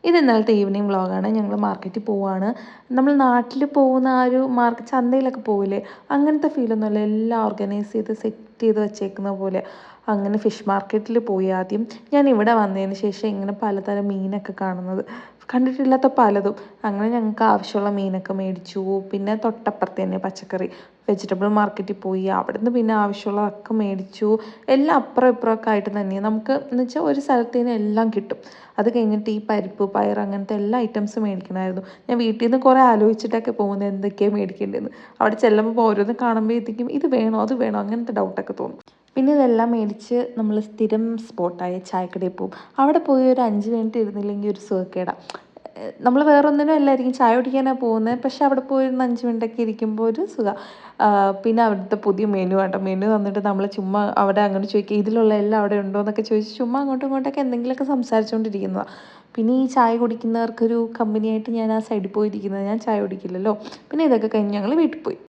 ഇത് ഇന്നലത്തെ ഈവനിങ് വ്ളോഗാണ്. ഞങ്ങൾ മാർക്കറ്റിൽ പോവുകയാണ്. നമ്മൾ നാട്ടിൽ പോകുന്ന ആ ഒരു ചന്തയിലൊക്കെ പോവില്ലേ, അങ്ങനത്തെ ഫീലൊന്നുമല്ല. എല്ലാം ഓർഗനൈസ് ചെയ്ത് സെറ്റ് ചെയ്ത് വെച്ചേക്കുന്ന പോലെ. അങ്ങനെ ഫിഷ് മാർക്കറ്റിൽ പോയി ആദ്യം. ഞാൻ ഇവിടെ വന്നതിന് ശേഷം ഇങ്ങനെ പലതരം മീനൊക്കെ കാണുന്നത്, കണ്ടിട്ടില്ലാത്ത പലതും. അങ്ങനെ ഞങ്ങൾക്ക് ആവശ്യമുള്ള മീനൊക്കെ മേടിച്ചു. പിന്നെ തൊട്ടപ്പുറത്ത് തന്നെ പച്ചക്കറി വെജിറ്റബിൾ മാർക്കറ്റിൽ പോയി. അവിടുന്ന് പിന്നെ ആവശ്യമുള്ളതൊക്കെ മേടിച്ചു. എല്ലാം അപ്പുറം ഇപ്പുറമൊക്കെ ആയിട്ട് തന്നെയാണ്. നമുക്ക് എന്ന് വെച്ചാൽ ഒരു സ്ഥലത്ത് നിന്ന് എല്ലാം കിട്ടും. അത് കഴിഞ്ഞിട്ട് ഈ പരിപ്പ് പയർ അങ്ങനത്തെ എല്ലാ ഐറ്റംസും മേടിക്കണമായിരുന്നു. ഞാൻ വീട്ടിൽ നിന്ന് കുറേ ആലോചിച്ചിട്ടൊക്കെ പോകുന്നത് എന്തൊക്കെയാണ് മേടിക്കേണ്ടതെന്ന്. അവിടെ ചെല്ലുമ്പോൾ ഓരോന്ന് കാണുമ്പോഴത്തേക്കും ഇത് വേണോ അത് വേണോ അങ്ങനത്തെ ഡൗട്ടൊക്കെ തോന്നും. പിന്നെ ഇതെല്ലാം മേടിച്ച് നമ്മൾ സ്ഥിരം സ്പോട്ടായ ചായക്കടയിൽ പോകും. അവിടെ പോയി ഒരു 5 മിനിറ്റ് ഇരുന്നില്ലെങ്കിൽ ഒരു സുഖക്കേടാണ്. നമ്മൾ വേറൊന്നിനും അല്ലായിരിക്കും, ചായ കുടിക്കാനാണ് പോകുന്നത്. പക്ഷെ അവിടെ പോയി ഒരു 5 മിനിറ്റൊക്കെ ഇരിക്കുമ്പോൾ ഒരു സുഖം. പിന്നെ അവിടുത്തെ പുതിയ മെനു ആട്ടോ. മെനു തന്നിട്ട് നമ്മൾ ചുമ്മാ അവിടെ അങ്ങനെ ചോദിക്കുക, ഇതിലുള്ള എല്ലാം അവിടെ ഉണ്ടോ എന്നൊക്കെ ചോദിച്ച് ചുമ്മാ അങ്ങോട്ടും ഇങ്ങോട്ടൊക്കെ എന്തെങ്കിലുമൊക്കെ സംസാരിച്ചുകൊണ്ടിരിക്കുന്നതാണ്. പിന്നെ ഈ ചായ കുടിക്കുന്നവർക്കൊരു കമ്പനിയായിട്ട് ഞാൻ ആ സൈഡിൽ പോയിരിക്കുന്നത്. ഞാൻ ചായ കുടിക്കില്ലല്ലോ. പിന്നെ ഇതൊക്കെ കഴിഞ്ഞ് ഞങ്ങൾ വീട്ടിൽ പോയി.